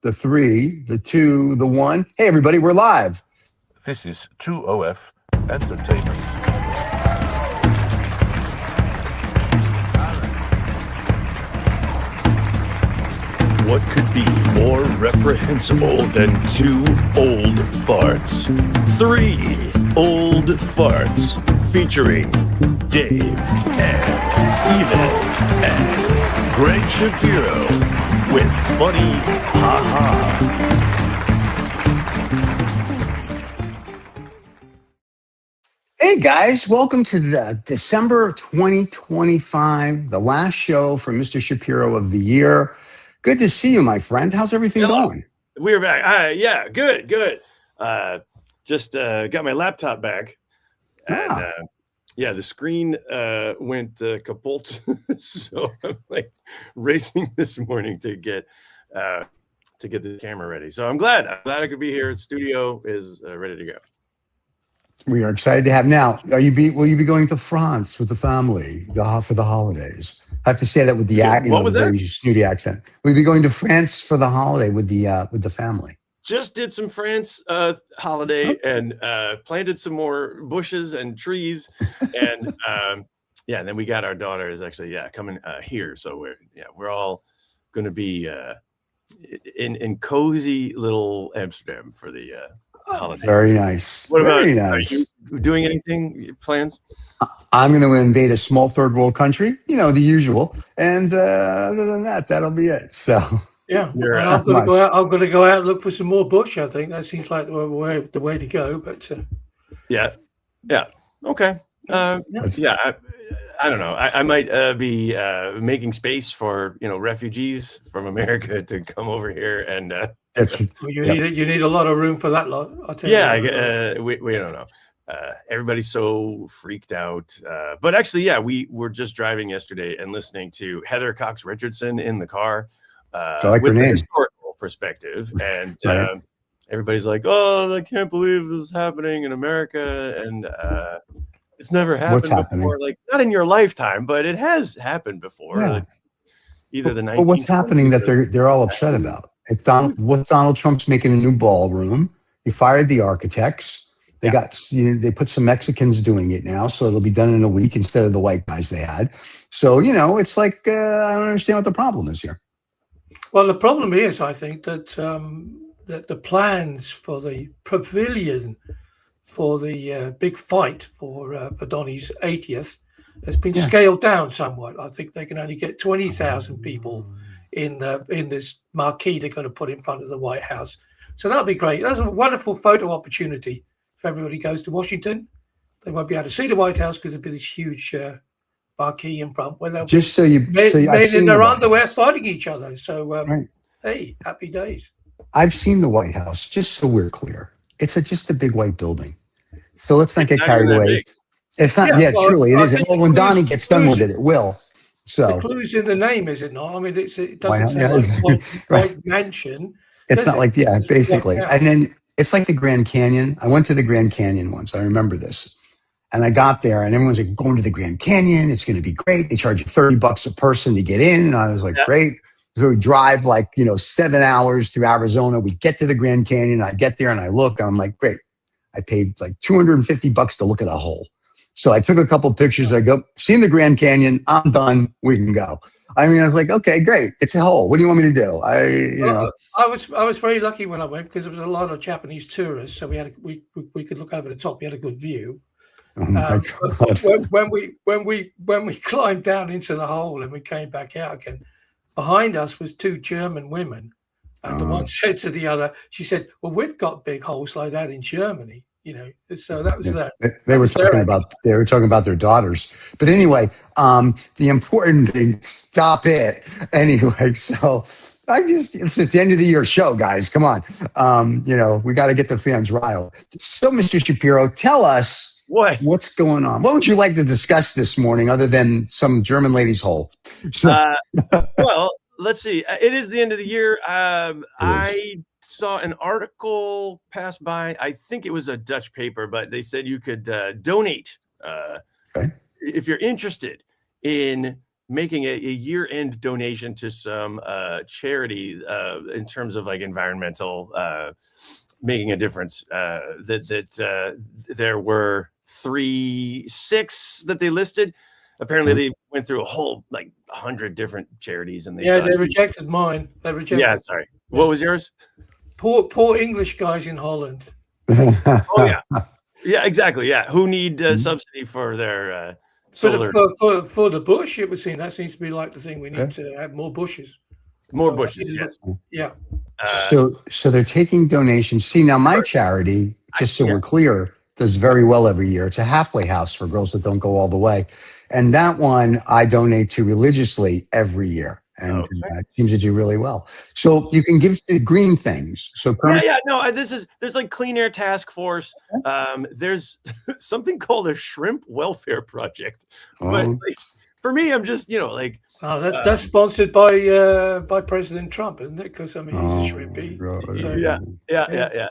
the 3, the 2, the 1. Hey, everybody, we're live. This is 2OF Entertainment. What could be more reprehensible than 2 old farts? 3 old farts featuring Dave and Steven and Greg Shapiro with funny ha-ha. Hey guys, welcome to the December of 2025, the last show for Mr. Shapiro of the year. Good to see you, my friend. How's everything going? We're back. Yeah, good. Just got my laptop back. And, the screen went kaput. So I'm like racing this morning to get the camera ready. So I'm glad I could be here. The studio is ready to go. We are excited to have. Now, will you be going to France with the family for the holidays? I have to say that with the very snooty accent. We'll be going to France for the holiday with the family. Just did some France holiday and planted some more bushes and trees, and and then we got our daughter is actually coming here, so we're all going to be in cozy little Amsterdam for the holiday. Very nice. What about very nice. Are you doing anything? Plans? I'm going to invade a small third world country, the usual. And other than that, that'll be it. So yeah, I'm going to go out. I'm going to go out and look for some more bush. I think that seems like the way to go. But yeah, okay. I don't know. I might be making space for refugees from America to come over here and. You need a lot of room for that lot. I'll tell you. We don't know. Everybody's so freaked out. But actually, we were just driving yesterday and listening to Heather Cox Richardson in the car with the historical perspective. And everybody's like, oh, I can't believe this is happening in America. And it's never happened before. Like, not in your lifetime, but it has happened before. Yeah. Like, either the 1920s. But what's happening that they're all upset about? It's Donald Trump's making a new ballroom. He fired the architects. They they put some Mexicans doing it now, so it'll be done in a week instead of the white guys they had. So it's like I don't understand what the problem is here. Well, the problem is, I think that that the plans for the pavilion for the big fight for Donnie's 80th has been scaled down somewhat. I think they can only get 20,000 people in this marquee they're going to put in front of the White House. So that'll be great. That's a wonderful photo opportunity if everybody goes to Washington. They won't be able to see the White House because there'll be this huge marquee in front where they'll men in their underwear fighting each other. So hey, happy days. I've seen the White House, just so we're clear. It's just a big white building. So let's not get carried away. It's not. Truly, it isn't. Well, when Donnie gets done with it, it will. So the clue's in the name, is it not? I mean, it doesn't say white mansion. It's not like basically. And then it's like the Grand Canyon. I went to the Grand Canyon once. I remember this. And I got there and everyone's like, going to the Grand Canyon. It's going to be great. They charge you $30 a person to get in. And I was like, great. So we drive 7 hours through Arizona. We get to the Grand Canyon. I get there and I look and I'm like, great. I paid $250 to look at a hole. So I took a couple pictures. I go, seen the Grand Canyon. I'm done. We can go. I mean, I was like, okay, great. It's a hole. What do you want me to do? I was very lucky when I went because there was a lot of Japanese tourists, so we could look over the top. We had a good view. When we climbed down into the hole and we came back out again, behind us was 2 German women, and the one said to the other, she said, "Well, we've got big holes like that in Germany." So that was that. They were talking about their daughters. But anyway, the important thing, stop it. Anyway, so it's at the end of the year show, guys. Come on. We got to get the fans riled. So, Mr. Shapiro, tell us what's going on. What would you like to discuss this morning other than some German lady's hole? Well, let's see. It is the end of the year. I saw an article pass by. I think it was a Dutch paper, but they said you could donate if you're interested in making a year-end donation to some charity in terms of like environmental making a difference. There were 6 that they listed. Apparently, they went through a whole like 100 different charities, and they rejected mine. They rejected. Yeah, sorry. What was yours? Poor English guys in Holland. Oh yeah, exactly. Yeah, who need subsidy for their solar? For the bush, it would seem that seems to be like the thing. We need to have more bushes. More bushes, yes. Yeah. So they're taking donations. See, now my charity, just so we're clear, does very well every year. It's a halfway house for girls that don't go all the way. And that one I donate to religiously every year. And it seems to do really well. So you can give to green things. So there's like Clean Air Task Force. There's something called a Shrimp Welfare Project. But like, for me, I'm just, that's sponsored by President Trump, isn't it? Because I mean, he's a shrimpy. So, yeah.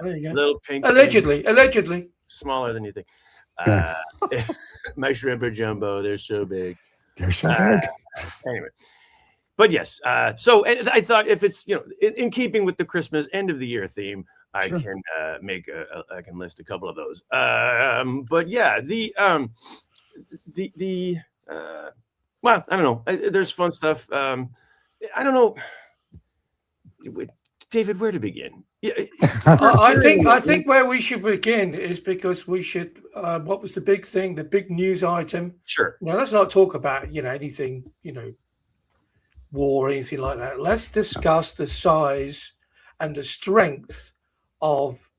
There you go. Little pink. Allegedly. Smaller than you think. My shrimp are jumbo. They're so big. They're so big. Anyway. But yes, so I thought if it's in keeping with the Christmas end of the year theme, I can I can list a couple of those. But yeah, well, I don't know. There's fun stuff. I don't know, David, where to begin? Yeah, I think where we should begin is because we should. What was the big thing? The big news item? Sure. Now let's not talk about anything war or anything like that. Let's discuss the size and the strength of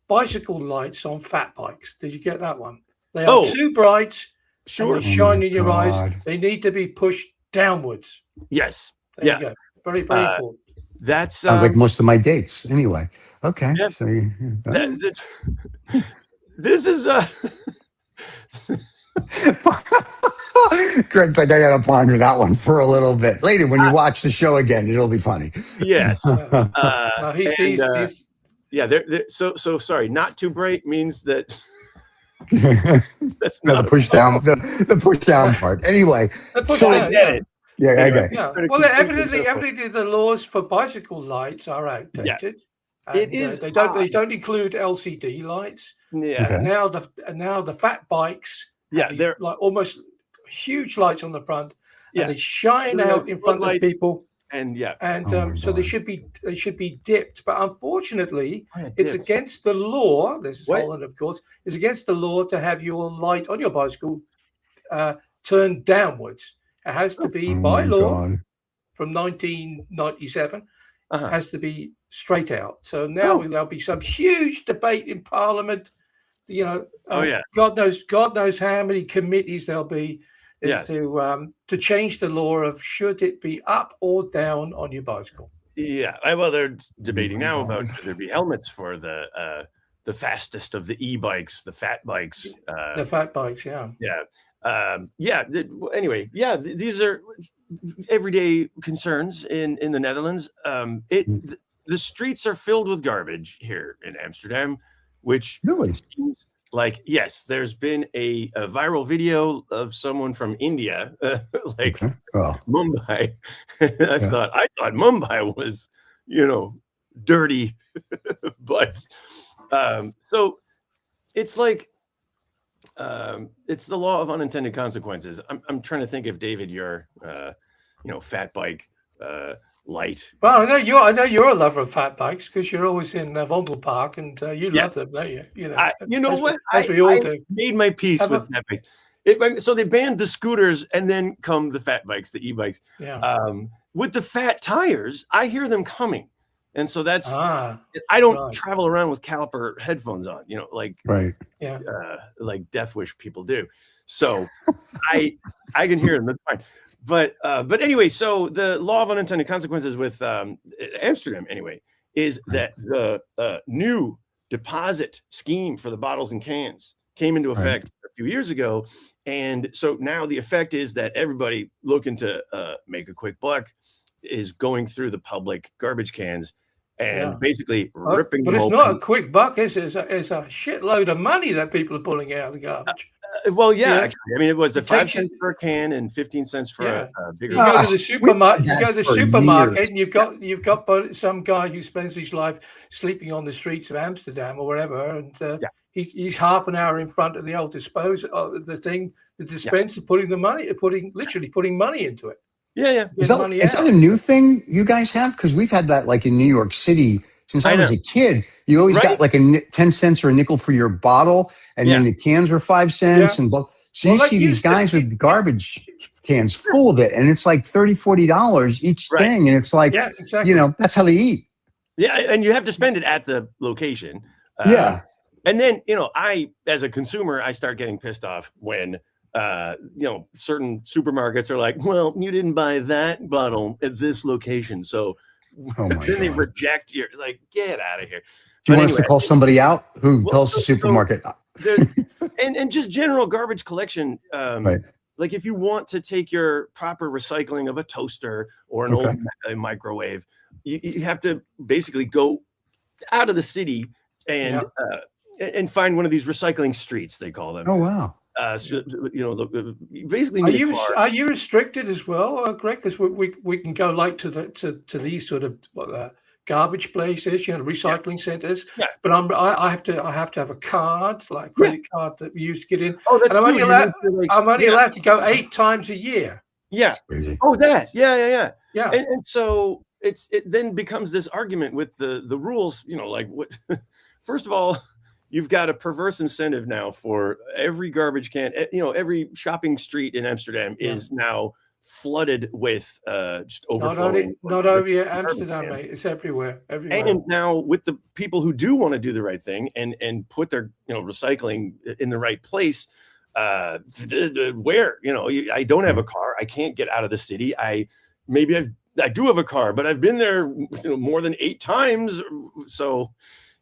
bicycle lights on fat bikes. Did you get that one? They are too bright. Sure. And they shine in your eyes. They need to be pushed downwards. Yes. There you go. Very, very important. That sounds like most of my dates. Anyway. Okay. Yeah. So this is Greg, I got to ponder that one for a little bit later. When you watch the show again, it'll be funny. Yes. So sorry. Not too bright means that. That's not the push down. The push down part. Anyway. I get it. Yeah. Okay. Yeah. Well, evidently, the laws for bicycle lights are outdated. Yeah. It is. They don't include LCD lights. Yeah. Okay. And now the fat bikes. Yeah, they're like almost huge lights on the front, and they shine out in front of people. And so they should be dipped, but unfortunately, it's against the law. This is Holland, of course. It's against the law to have your light on your bicycle turned downwards. It has to be by law from 1997. Has to be straight out. So now there'll be some huge debate in Parliament. God knows how many committees there'll be to change the law of should it be up or down on your bicycle. Yeah, well, they're debating now about should there be helmets for the fastest of the e-bikes, the fat bikes. The fat bikes, yeah. Anyway, these are everyday concerns in the Netherlands. The streets are filled with garbage here in Amsterdam, which really seems like, yes, there's been a viral video of someone from India, Mumbai. I thought Mumbai was, dirty, but so it's like it's the law of unintended consequences. I'm trying to think if David, your fat bike light. Well, I know you're a lover of fat bikes because you're always in Vondelpark and you love them, don't you? As we all do. Made my peace with fat bikes. So they banned the scooters and then come the fat bikes, the e-bikes. Yeah. With the fat tires, I hear them coming. And so that's I don't travel around with caliper headphones on, like Death Wish people do. So I can hear them. That's fine. But anyway, so the law of unintended consequences with Amsterdam anyway is that the new deposit scheme for the bottles and cans came into effect a few years ago, and so now the effect is that everybody looking to make a quick buck is going through the public garbage cans and basically ripping. But it's not a quick buck. It's a shitload of money that people are pulling out of the garbage. Well, yeah, Yeah. actually, I mean, it was a It takes 5 cents for a can and 15 cents for Yeah. a bigger. You go to the supermarket. we've You go to the had for supermarket, years. and you've got some guy who spends his life sleeping on the streets of Amsterdam or whatever, and he's half an hour in front of the old the dispenser, literally putting money into it. Yeah. Is that a new thing you guys have? Because we've had that like in New York City since I was a kid. You always got like 10 cents or a nickel for your bottle, and then the cans were 5 cents. And so you see these guys with garbage cans full of it, and it's like $30-$40 each thing, and it's like, that's how they eat. Yeah, and you have to spend it at the location. And then, I, as a consumer, I start getting pissed off when, certain supermarkets are like, well, you didn't buy that bottle at this location. So then they reject your, like, get out of here. Do you want us to call somebody out? Who tells the supermarket? And just general garbage collection. Like if you want to take your proper recycling of a toaster or an old microwave, you have to basically go out of the city and find one of these recycling streets, they call them. Oh, wow. Basically, are you restricted as well, Greg? Because we can go like to these sort of garbage places, recycling centers. Yeah. But I have to have a card, like a credit card that we use to get in. Oh, that's and I'm only allowed to go 8 times a year. Yeah. Oh, that. Yeah. And so it then becomes this argument with the rules. Like what? First of all, you've got a perverse incentive now for every garbage can. Every shopping street in Amsterdam is now flooded with just overflowing. Not only Amsterdam, mate. It's everywhere. And now with the people who do want to do the right thing and put their recycling in the right place, where I don't have a car, I can't get out of the city. I do have a car, but I've been there more than 8 times. So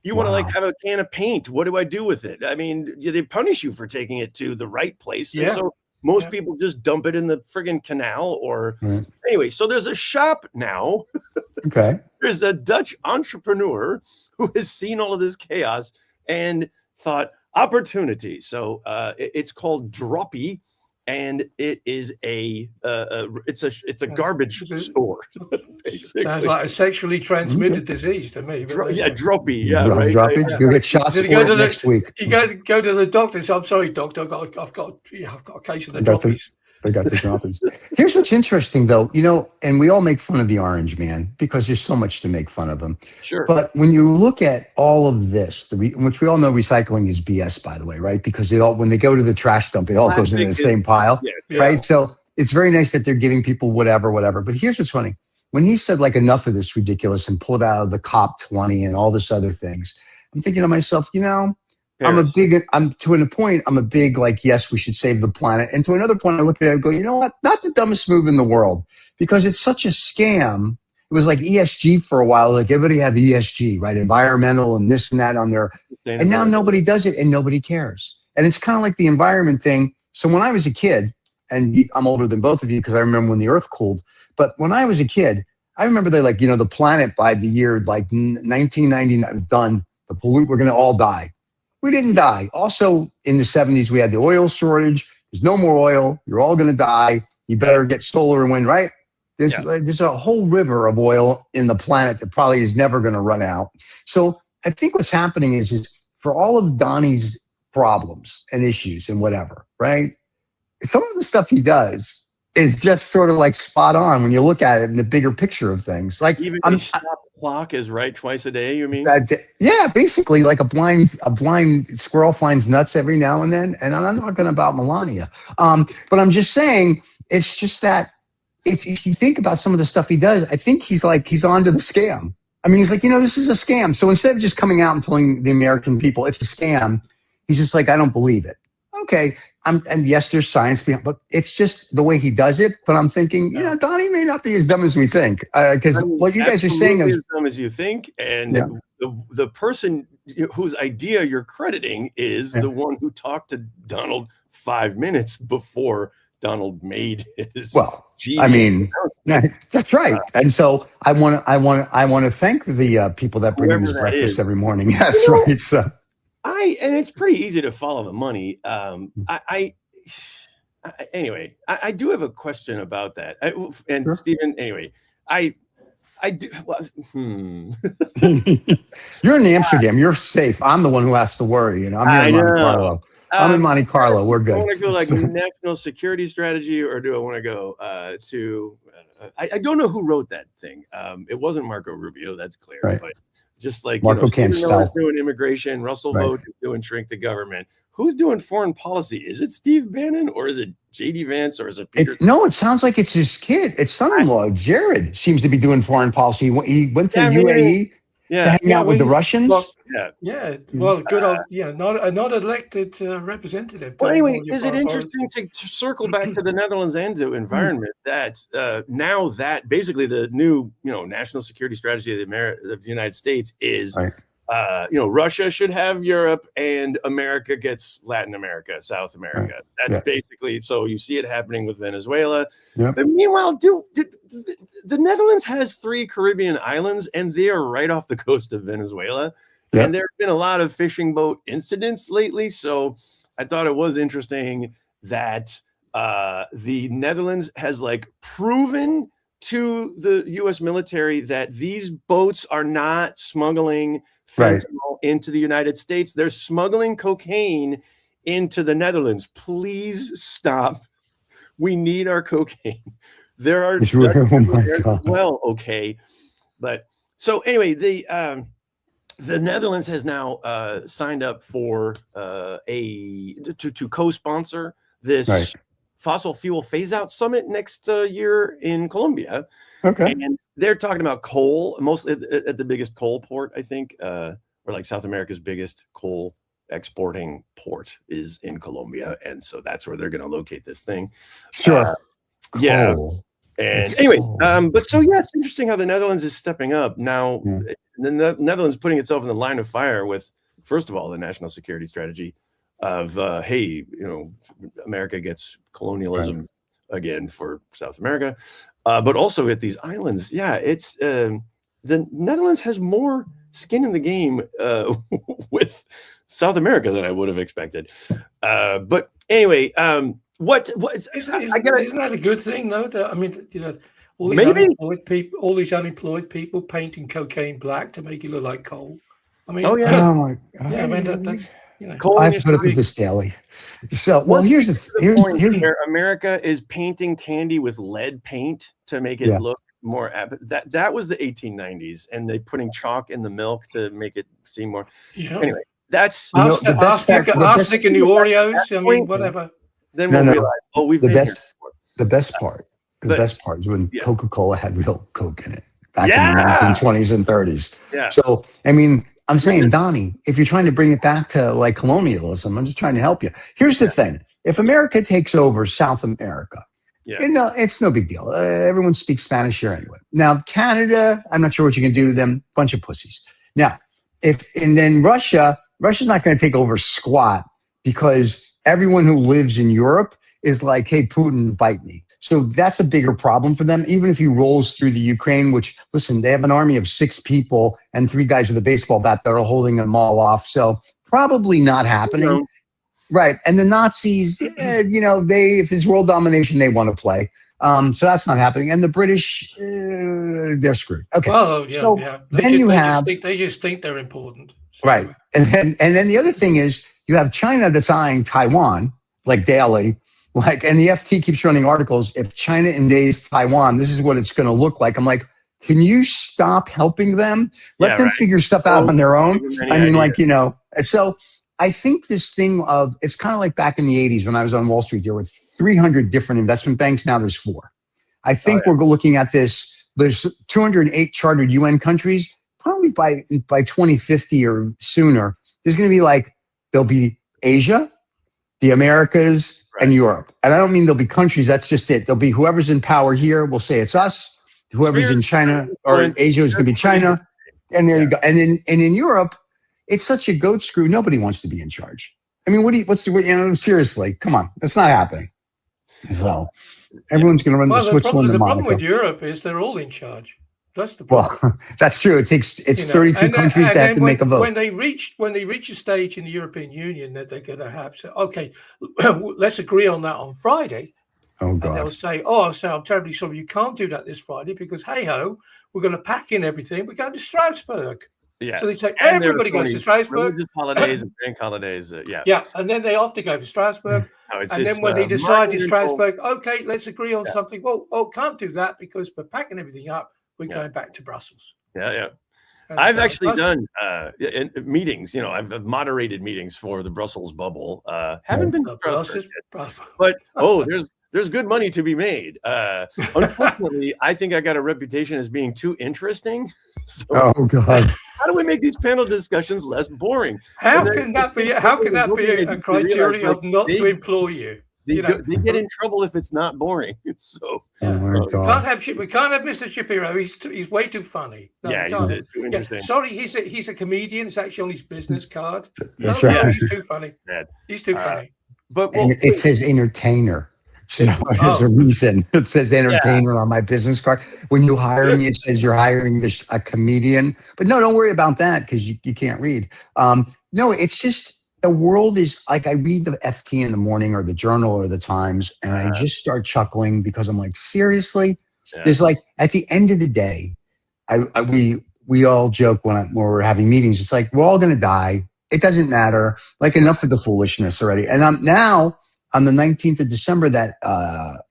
you want to have a can of paint. What do I do with it? I mean, they punish you for taking it to the right place. Yeah. So most people just dump it in the friggin' canal or anyway. So there's a shop now. Okay. There's a Dutch entrepreneur who has seen all of this chaos and thought opportunity. So it's called Droppy. And it is it's a garbage store. Sounds like a sexually transmitted disease to me. Droppy. Yeah, right. Droppy. You'll get shots for it next week. You go to the doctor. So I'm sorry, doctor. I've got a case of the droppies. I got the droppies. Here's what's interesting, though. And we all make fun of the orange man because there's so much to make fun of him. Sure. But when you look at all of this, which we all know recycling is BS, by the way, right? Because when they go to the trash dump, it all goes into the same pile, right? So it's very nice that they're giving people whatever. But here's what's funny. When he said, like, enough of this ridiculous and pulled out of the COP 20 and all this other things, I'm thinking to myself, I'm a big, like, yes, we should save the planet. And to another point, I look at it and go, you know what? Not the dumbest move in the world because it's such a scam. It was like ESG for a while. Like everybody had ESG, right? Environmental and this and that on there. And now nobody does it and nobody cares. And it's kind of like the environment thing. So when I was a kid, and I'm older than both of you because I remember when the earth cooled. But when I was a kid, I remember they're like, the planet by the year like 1999 done. We're going to all die. We didn't die. Also, in the 70s, we had the oil shortage. There's no more oil. You're all going to die. You better get solar and wind, right? There's a whole river of oil in the planet that probably is never going to run out. So I think what's happening is for all of Donnie's problems and issues and whatever, right? Some of the stuff he does is just sort of like spot on when you look at it in the bigger picture of things. Like even stop clock is right twice a day, you mean? Basically like a blind squirrel finds nuts every now and then. And I'm not talking about Melania. But I'm just saying, it's just that if you think about some of the stuff he does, I think he's onto the scam. I mean, he's like, this is a scam. So instead of just coming out and telling the American people it's a scam, he's just like, I don't believe it. Okay. And yes, there's science behind, but it's just the way he does it. But I'm thinking, Donnie may not be as dumb as we think, because what you guys are saying is as dumb as you think, and the person whose idea you're crediting is the one who talked to Donald 5 minutes before Donald made his. Well, I mean, that's right. And so I want to thank the people that bring him his breakfast every morning. Yes, right. So. And it's pretty easy to follow the money. Anyway, I do have a question about that. Sure. Stephen, anyway, I do. Well, You're in Amsterdam. You're safe. I'm the one who has to worry. I'm here in Monte Carlo. I'm in Monte Carlo. We're good. Do I want to go like national security strategy, or do I want to go to? I don't know who wrote that thing. It wasn't Marco Rubio. That's clear. Right. But just like Marco can't spell. Doing immigration, Russell Vought is doing shrink the government. Who's doing foreign policy? Is it Steve Bannon, or is it J.D. Vance, or is it Peter? No, it sounds like it's his kid. It's son-in-law. Jared seems to be doing foreign policy. He went to UAE to hang out with the Russians. Well, good old, not elected representative. Well, anyway, is it interesting to circle back to the Netherlands and to environment that now that basically the new national security strategy of the United States is. Right. Russia should have Europe, and America gets Latin America, South America. Right. That's basically, so you see it happening with Venezuela. Yep. But meanwhile, the Netherlands has 3 Caribbean islands, and they are right off the coast of Venezuela. Yep. And there have been a lot of fishing boat incidents lately. So I thought it was interesting that the Netherlands has proven to the U.S. military that these boats are not smuggling fentanyl into the United States. They're smuggling cocaine into the Netherlands. Please stop. We need our cocaine. There are okay. But so anyway, the Netherlands has now signed up for to co-sponsor this fossil fuel phase-out summit next year in Colombia. Okay. And they're talking about coal, mostly at the biggest coal port, I think, or South America's biggest coal exporting port is in Colombia. And so that's where they're going to locate this thing. Sure. Yeah. And anyway, but so, it's interesting how the Netherlands is stepping up. Now, the Netherlands putting itself in the line of fire with, first of all, the national security strategy of, America gets colonialism again for South America. But also at these islands, it's the Netherlands has more skin in the game with South America than I would have expected. But anyway, isn't that a good thing though? All these unemployed people painting cocaine black to make it look like coal. Oh my God. That's. I have to put up with this daily. So, here's the point here. America is painting candy with lead paint to make it look more. That was the 1890s, and they putting chalk in the milk to make it seem more. Yeah. Anyway, that's arsenic in the Oreos. Whatever. Then we'll realize, we've the best part is when Coca-Cola had real Coke in it back in the 1920s and 30s. Yeah. So, I'm saying, Donnie, if you're trying to bring it back to colonialism, I'm just trying to help you. Here's the thing. If America takes over South America, it's no big deal. Everyone speaks Spanish here anyway. Now, Canada, I'm not sure what you can do to them. Bunch of pussies. Now, then Russia's not going to take over squat because everyone who lives in Europe is like, hey, Putin, bite me. So that's a bigger problem for them, even if he rolls through the Ukraine, which, listen, they have an army of 6 people and 3 guys with a baseball bat that are holding them all off. So probably not happening. Right. And the Nazis, if it's world domination, they want to play. So that's not happening. And the British, they're screwed. Okay. They just think they're important. So. Right. And then the other thing is you have China that's eyeing Taiwan, daily. And the FT keeps running articles. If China invades Taiwan, this is what it's going to look like. I'm like, can you stop helping them? Let them figure stuff out on their own. So I think this thing of, it's kind of like back in the 80s when I was on Wall Street, there were 300 different investment banks. Now there's 4. I think we're looking at this. There's 208 chartered UN countries. Probably by 2050 or sooner, there's going to be there'll be Asia, the Americas, and Europe. And I don't mean there'll be countries. That's just it. There'll be whoever's in power here will say it's us. Whoever's in China or in Asia is going to be China. And there you go. And in Europe, it's such a goat screw. Nobody wants to be in charge. Seriously, come on. That's not happening. So everyone's going to run to Switzerland and Monaco. The problem with Europe is they're all in charge. That's the problem. Well, that's true. It's 32 countries that have to make a vote. When they reach a stage in the European Union that they're going to have to, okay, let's agree on that on Friday. Oh, God. And they'll say, I'm terribly sorry, you can't do that this Friday because, hey-ho, we're going to pack in everything. We're going to Strasbourg. Yeah. So they say, everybody goes to Strasbourg. Religious holidays and bank holidays. Yeah. Yeah. And then they have to go to Strasbourg. And then when they decide in Strasbourg, okay, let's agree on something. Well, can't do that because we're packing everything up. We're going back to Brussels. Yeah. I've actually done meetings. I've moderated meetings for the Brussels bubble. Haven't been to Brussels yet, but there's good money to be made. Unfortunately, I think I got a reputation as being too interesting. So, oh, God. How do we make these panel discussions less boring? How can that be a criteria of not to employ you? They get in trouble if it's not boring. So oh God. We can't have Mr. Shapiro. He's way too funny. No, he's too interesting. Sorry, he's a comedian. It's actually on his business card. That's right. No, he's too funny. He's too funny. But it says entertainer. So there's a reason it says entertainer on my business card. When you hire me, it says you're hiring a comedian. But no, don't worry about that because you can't read. No, it's just the world is like I read the FT in the morning or the Journal or the Times, and I just start chuckling because I'm like, seriously? Yeah. There's like at the end of the day, we all joke when we're having meetings. It's like we're all going to die. It doesn't matter. Like enough of the foolishness already. And I'm now. On the 19th of December, that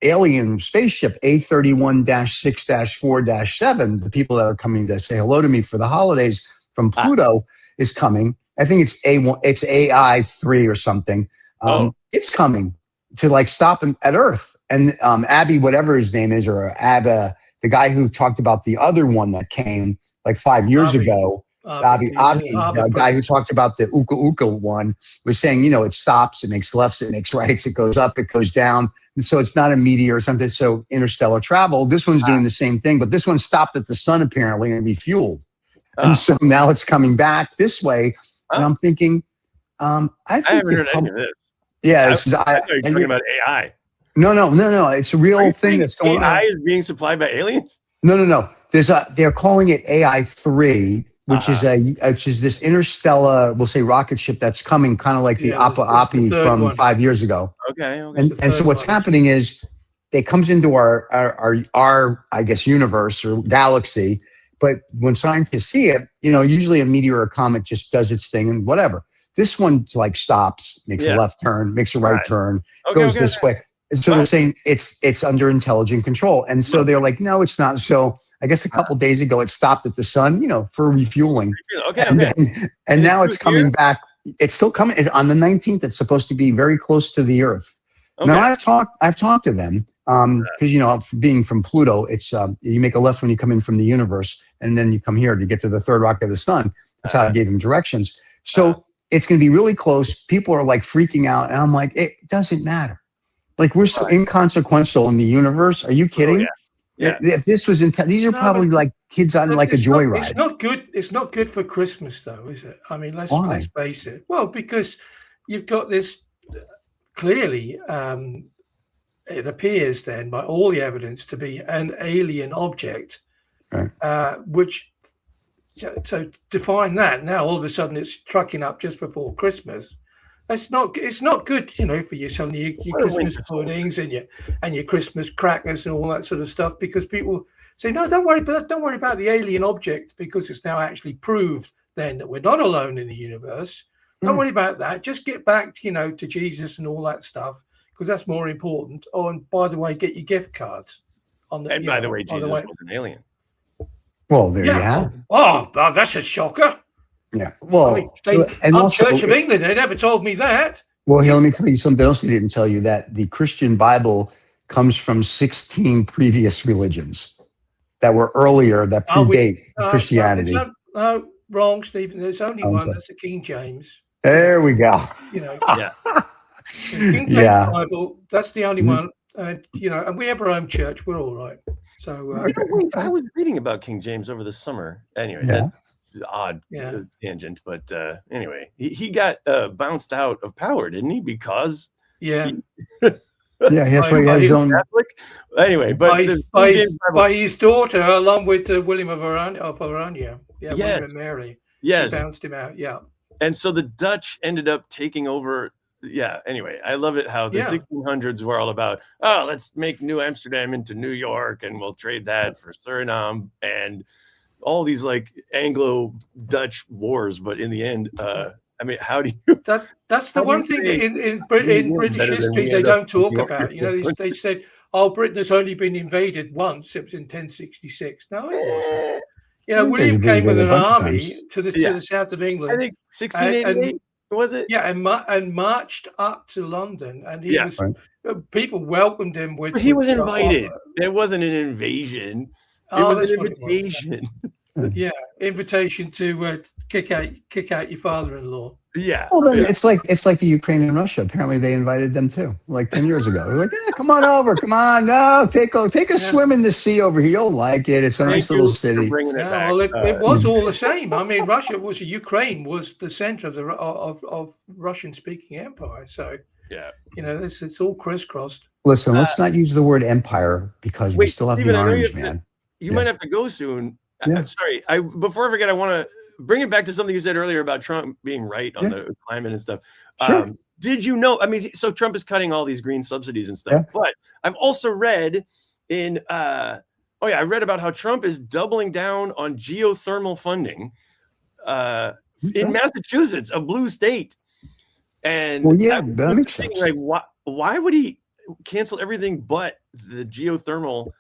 alien spaceship A31-6-4-7, the people that are coming to say hello to me for the holidays from Pluto is coming. I think it's AI3 or something. It's coming to like stop at Earth. And Abby, whatever his name is, or Abba, the guy who talked about the other one that came like 5 years ago. Abby, the guy who talked about the Uka Uka one, was saying, it stops, it makes lefts, it makes rights, it goes up, it goes down. And so it's not a meteor or something. So interstellar travel, this one's doing the same thing, but this one stopped at the sun apparently and refueled. And so now it's coming back this way. And I'm thinking, I haven't heard any of this. Yeah. I thought you were talking about AI. No. It's a real thing that's going on. AI is being supplied by aliens? No. They're calling it AI3. Which is this interstellar, we'll say, rocket ship that's coming, kind of like the Appa from 5 years ago. Okay. And so what's happening is it comes into our I guess universe or galaxy, but when scientists see it, usually a meteor or a comet just does its thing and whatever. This one like stops, makes a left turn, makes a right turn, goes this way. And so they're saying it's under intelligent control. And so they're like, no, it's not. So I guess a couple of days ago, it stopped at the sun, for refueling. And now it's coming back. It's still coming on the 19th. It's supposed to be very close to the Earth. Okay. Now I've talked to them because being from Pluto, it's you make a left when you come in from the universe, and then you come here to get to the third rock of the sun. That's how I gave them directions. So it's going to be really close. People are like freaking out, and I'm like, it doesn't matter. Like we're so inconsequential in the universe. Are you kidding? Yeah. If this was these are probably like kids on like a joyride. It's not good. It's not good for Christmas, though, is it? I mean, let's face it. Well, because you've got this clearly. It appears then, by all the evidence, to be an alien object, right. Which. So define that. Now all of a sudden it's trucking up just before Christmas. It's not good, for your Christmas puddings and your Christmas crackers and all that sort of stuff, because people say, no, don't worry about the alien object, because it's now actually proved then that we're not alone in the universe. Don't worry about that. Just get back, to Jesus and all that stuff, because that's more important. Oh, and by the way, get your gift cards. By the way, Jesus was an alien. Well, there you have. Oh, that's a shocker. Yeah. Well, and also, Church of England, they never told me that. Well, here, let me tell you something else they didn't tell you, that the Christian Bible comes from 16 previous religions that were earlier, that predate Christianity. No, wrong, Stephen. There's only one. That's the King James. There we go. The King James Bible, that's the only one. And we have our own church. We're all right. So I was reading about King James over the summer. Anyway, that's odd tangent, but anyway, he got bounced out of power, didn't he? Because Yeah, that's why he has his own. Catholic. Anyway, but by his daughter, along with William of Aranya. Yeah, yes. William and Mary. Yes. She bounced him out. Yeah. And so the Dutch ended up taking over. Yeah. Anyway, I love it how the 1600s were all about, let's make New Amsterdam into New York and we'll trade that for Suriname and all these like Anglo-Dutch wars. But in the end, I mean, how do you? That's the one thing that in British history they don't talk about. You know, they said, "Oh, Britain has only been invaded once. It was in 1066." No, it wasn't. You know, William came with an army to the south of England. I think 1688 was it? Yeah, and marched up to London, and he was. Right. People welcomed him with. But he was invited. It wasn't an invasion. It was an invitation. Yeah, invitation to kick out your father-in-law. Yeah. Well, then it's like the Ukraine and Russia. Apparently, they invited them too, like 10 years ago. They're like, come on over, come on, no, take a swim in the sea over here. You'll like it. It's a nice little city. Well, it was all the same. I mean, Ukraine was the center of the of Russian-speaking empire. So you know, it's all crisscrossed. Listen, let's not use the word empire because we still have Steven, the Orange Man. You might have to go soon. Yeah. I'm sorry. Before I forget, I want to bring it back to something you said earlier about Trump being right on the climate and stuff. Sure. Did you know? I mean, so Trump is cutting all these green subsidies and stuff. But I've also read I read about how Trump is doubling down on geothermal funding in Massachusetts, a blue state. And that makes sense. Like, why would he cancel everything but the geothermal?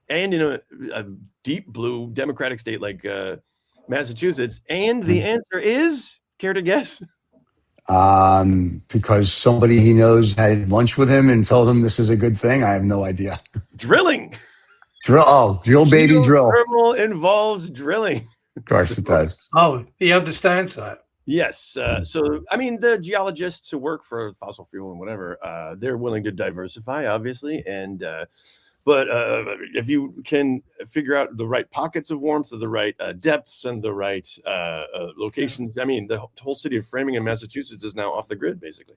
And in a deep blue Democratic state like Massachusetts, and the answer is, care to guess? Because somebody he knows had lunch with him and told him this is a good thing. I have no idea. Drilling. Drill, baby, drill. Thermal involves drilling. Of course it does. Oh, he understands that. Yes. So, I mean, the geologists who work for fossil fuel and whatever, they're willing to diversify, obviously, and. But if you can figure out the right pockets of warmth, or the right depths and the right locations, I mean, the whole city of Framingham, Massachusetts is now off the grid, basically.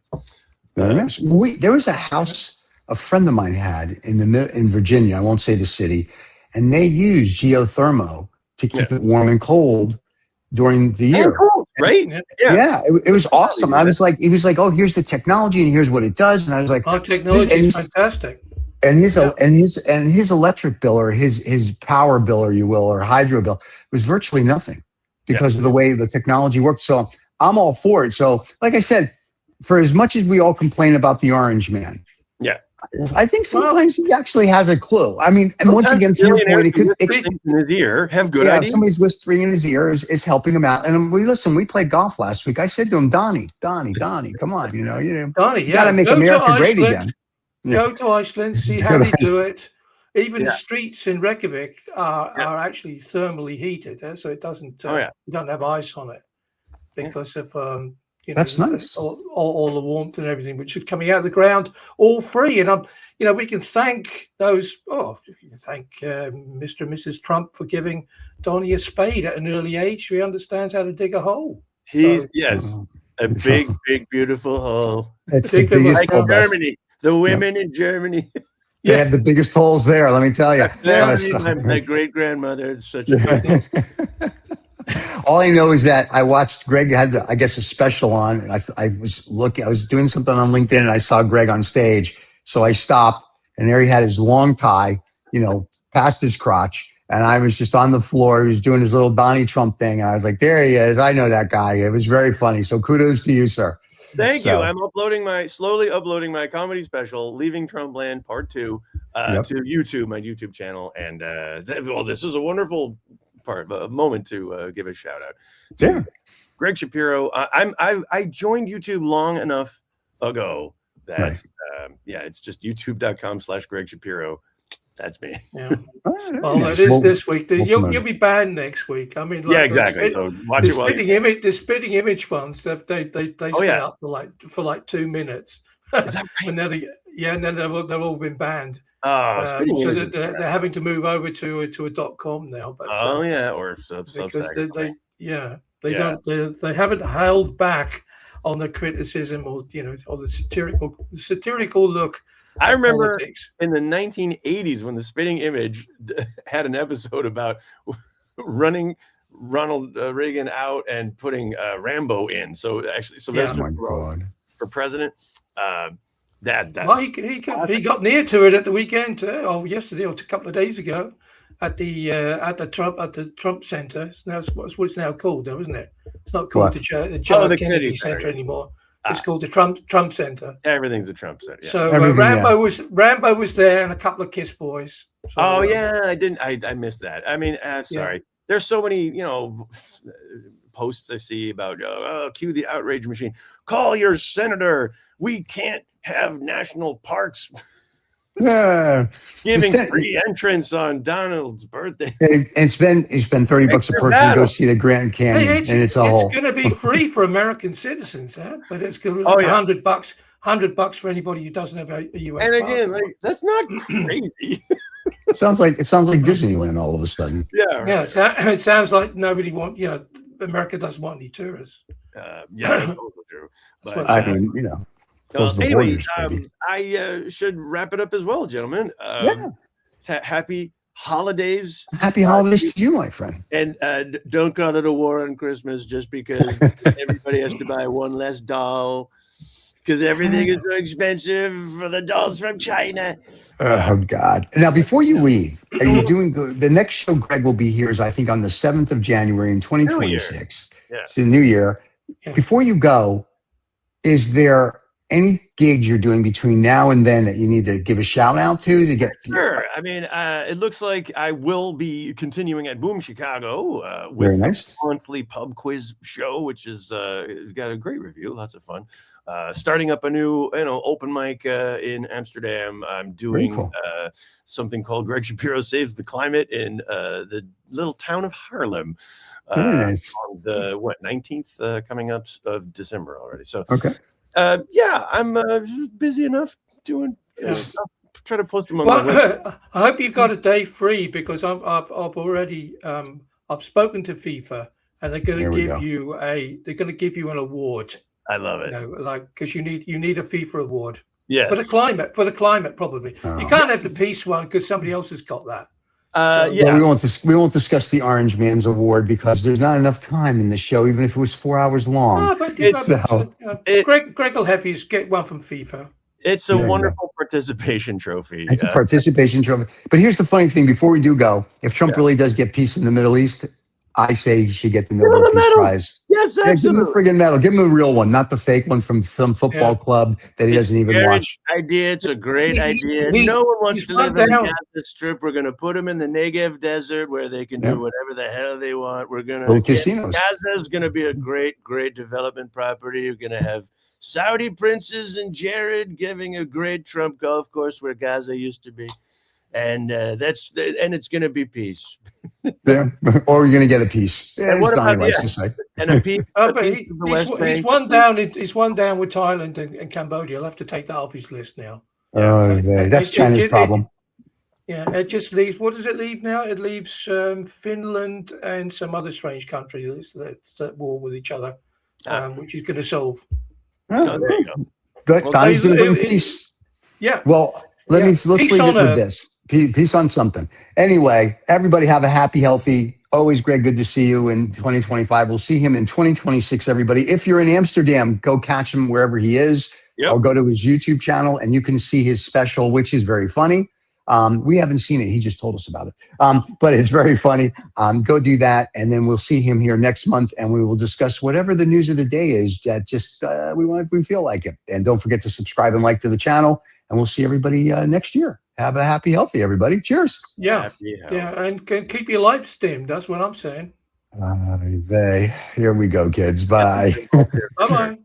There was a house a friend of mine had in Virginia, I won't say the city, and they used geothermal to keep it warm and cold during the year. Cold, right? Yeah, it was awesome. I was like, he was like, oh, here's the technology and here's what it does. And I was like, technology is fantastic. And his electric bill or his power bill, or you will, or hydro bill was virtually nothing because of the way the technology worked. So I'm all for it. So, like I said, for as much as we all complain about the Orange Man, I think sometimes he actually has a clue. I mean, and once again, to your point, it could in his ear have good ideas. Somebody's whispering in his ear is helping him out. And we played golf last week. I said to him, Donnie, come on, Donnie, you got to make America great again. Go to Iceland, see how they do it. Even the streets in Reykjavik are actually thermally heated, so it doesn't. You don't have ice on it because of that's nice. All the warmth and everything, which is coming out of the ground, all free. And we can thank those. We can thank Mr. and Mrs. Trump for giving Donnie a spade at an early age. He understands how to dig a hole. A big, beautiful hole. It's the biggest like Germany. The women in Germany. They have the biggest holes there, let me tell you. My great-grandmother is such a All I know is that I watched Greg had, I guess, a special on. And I was doing something on LinkedIn and I saw Greg on stage. So I stopped and there he had his long tie, past his crotch. And I was just on the floor. He was doing his little Donnie Trump thing. And I was like, there he is. I know that guy. It was very funny. So kudos to you, sir. Thank you. I'm slowly uploading my comedy special, Leaving Trumpland Part 2, to YouTube, my YouTube channel. And this is a wonderful moment to give a shout out to Greg Shapiro. I joined YouTube long enough ago that it's just youtube.com/Greg Shapiro. That's me. Yeah. Well, it is this week. You'll be banned next week. I mean, exactly. So watch the spitting image ones. They stay up for like 2 minutes. Is that right? And then they've all been banned. So they're having to move over to a .com now. But, or Substack. They haven't held back on the criticism or the satirical look I remember politics. in the 1980s when the Spitting Image had an episode about running Ronald Reagan out and putting Rambo in. So actually, Sylvester for president. Well, he got near to it at the weekend, or yesterday, or a couple of days ago, at the Trump Center. It's now what it's now called, though, isn't it? It's not called the John Kennedy Center anymore. It's called the Trump Center. Everything's the Trump Center. Yeah. So Rambo was there, and a couple of Kiss boys. So, I missed that. I mean, sorry. There's so many, posts I see about cue the outrage machine. Call your senator. We can't have national parks. Giving free entrance on Donald's birthday. And spend $30 a person to go see the Grand Canyon, and it's going to be free for American citizens, but it's going to be $100 for anybody who doesn't have a U.S. And again, that's not crazy. It sounds like Disneyland all of a sudden. Yeah. It sounds like nobody wants. America doesn't want any tourists. That's also true. But I mean, anyway, I should wrap it up as well, gentlemen. Happy holidays. Happy holidays to you, my friend. And don't call it a war on Christmas just because everybody has to buy one less doll because everything is so expensive for the dolls from China. Oh, God. Now, before you leave, are you doing good? The next show Greg will be here is, I think, on the 7th of January in 2026. It's the new year. Yeah. Before you go, is there any gigs you're doing between now and then that you need to give a shout out to get? Sure. I mean, it looks like I will be continuing at Boom Chicago with Very nice. the monthly pub quiz show, which is got a great review, lots of fun. Starting up a new, open mic in Amsterdam. I'm doing something called Greg Shapiro Saves the Climate in the little town of Haarlem. Very nice. On the 19th coming up of December already. So okay. I'm busy enough doing try to post them on my website. I hope you've got a day free because I've already I've spoken to FIFA and they're going to give you an award. I love it. Because you need a FIFA award. Yes. For the climate probably. You can't have the peace one because somebody else has got that. Well, we won't discuss the Orange Man's Award because there's not enough time in the show, even if it was 4 hours long. Greg will have you get one from FIFA. It's a wonderful participation trophy. It's a participation trophy. But here's the funny thing: before we do go, if Trump really does get peace in the Middle East, I say he should get the Nobel Peace Prize. Yes, absolutely. Give him the friggin' medal. Give him a real one, not the fake one from some football club that he doesn't even watch. It's a great idea. No one wants to live in the Gaza Strip. We're going to put them in the Negev Desert where they can do whatever the hell they want. We're going to casinos. Gaza is going to be a great, great development property. You're going to have Saudi princes and Jared giving a great Trump golf course where Gaza used to be. And it's going to be peace. Or you're going to get a piece. And what about and a piece? He's one down with Thailand and Cambodia. I'll have to take that off his list now. That's China's problem. It just leaves. What does it leave now? It leaves Finland and some other strange country that's at war with each other, which he's going to solve. Oh, there you go. Good. Donnie's going to bring peace. Yeah. Well, let's leave it with this. Peace on something. Anyway, everybody have a happy, healthy. Always, Greg, good to see you in 2025. We'll see him in 2026, everybody. If you're in Amsterdam, go catch him wherever he is. Or go to his YouTube channel and you can see his special, which is very funny. We haven't seen it. He just told us about it. But it's very funny. Go do that. And then we'll see him here next month and we will discuss whatever the news of the day is that just we feel like it. And don't forget to subscribe and like to the channel. And we'll see everybody next year. Have a happy, healthy, everybody. Cheers. Yeah. And keep your lights dimmed. That's what I'm saying. Here we go, kids. Bye. Bye-bye.